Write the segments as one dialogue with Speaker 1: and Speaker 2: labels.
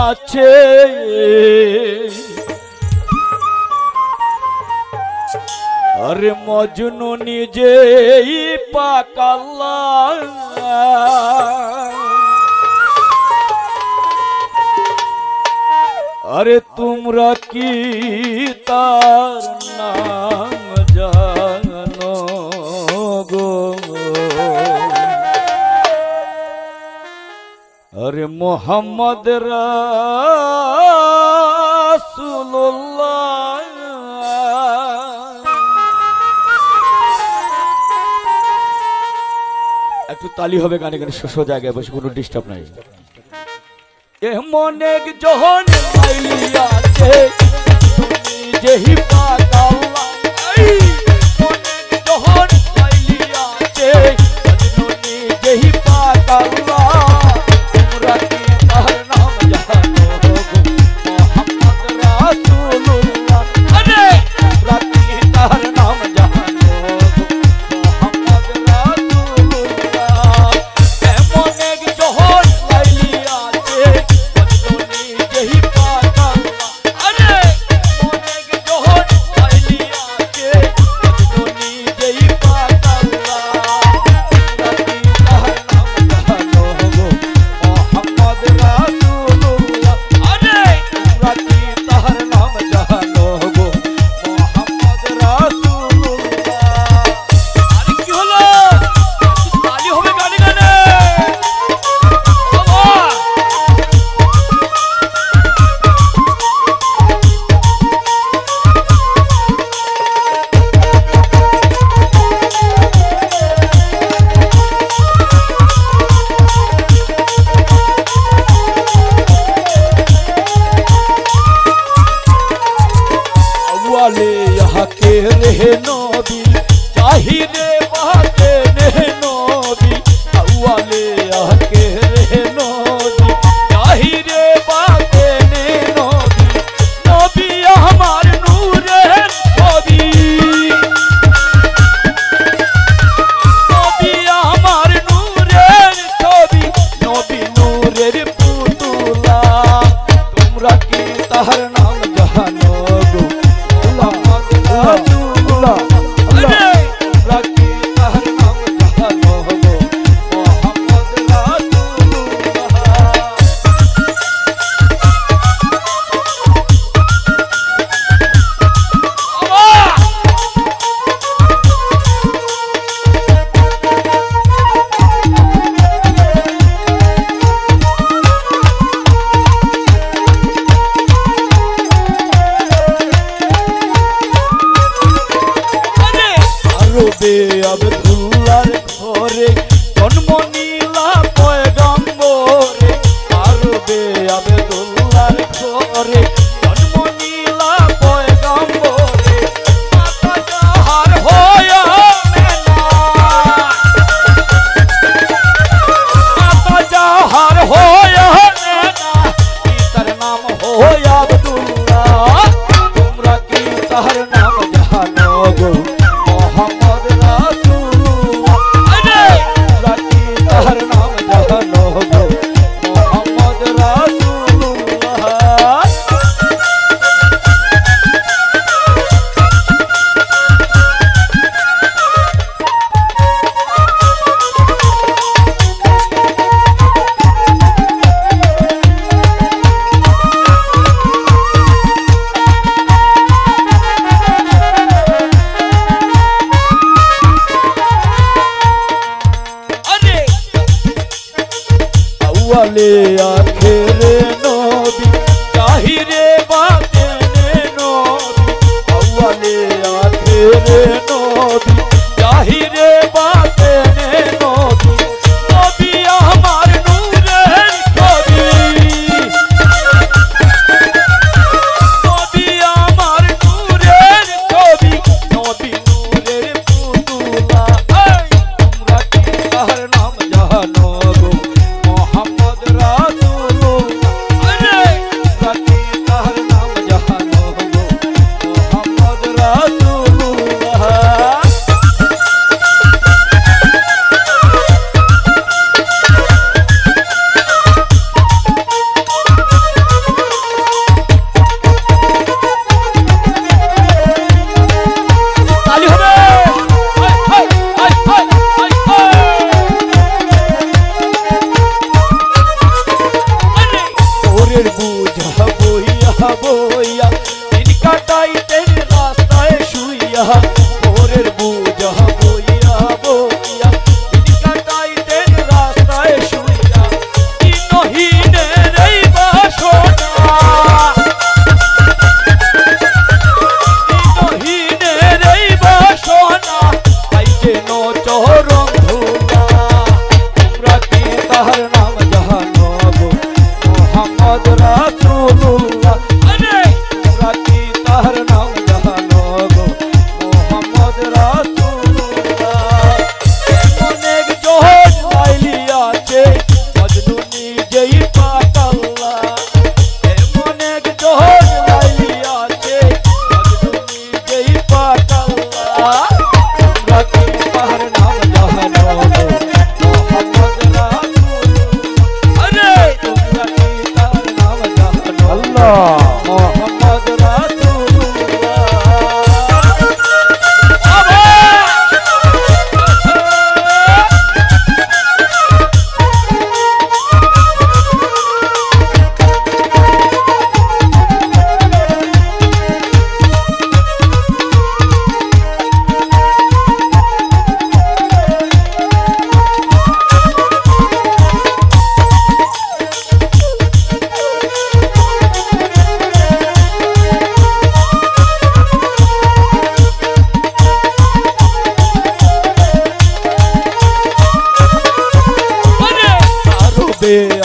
Speaker 1: আছে আরে মজনু নিজেই পাক আল্লাহ আরে তোমরা কি তার নাম জানো গো अरे मोहम्मद रसूलुल्लाह একটু তালি হবে গানে গানে সোজা জায়গায় বসে কোনো ডিস্টার্ব নাই এমন এক জহন আইলিয়া আছে যেহি পাক আল্লাহ এমন এক জহন আইলিয়া আছে যেহি পাক আল্লাহ ভোরের বুঝা বইয়া বইয়া দিন কাটাইতে রাস্তায় শুইয়া ভোরের বুঝা বইয়া বইয়া দিন কাটাইতে রাস্তায় শুইয়া দিনহীনের এই বাসনা দিনহীনের এই বাসনা আইছে চরণ ধুলা তোমরা কি তাহার নাম জানো গো মোহাম্মদ রাসূলুল্লাহ আরে তোমরা কি তাহার নাম জানো গো মোহাম্মদ রাসূলুল্লাহ অনেক জোহর লাইলি আছে মজনু নিজেই পাতাল্লা এমন এক জোহর লাইলি আছে মজনু নিজেই পাতাল্লা তোমরা কি তাহার নাম জানো গো মোহাম্মদ রাসূলুল্লাহ আরে তোমরা কি তাহার নাম জানো আল্লাহ মোহাম্মদ রাসূলুল্লাহ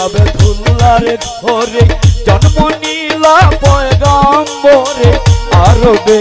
Speaker 1: আব্দুল্লাহর ঘরে জন্ম নিলা পয়গম্বরে আরবে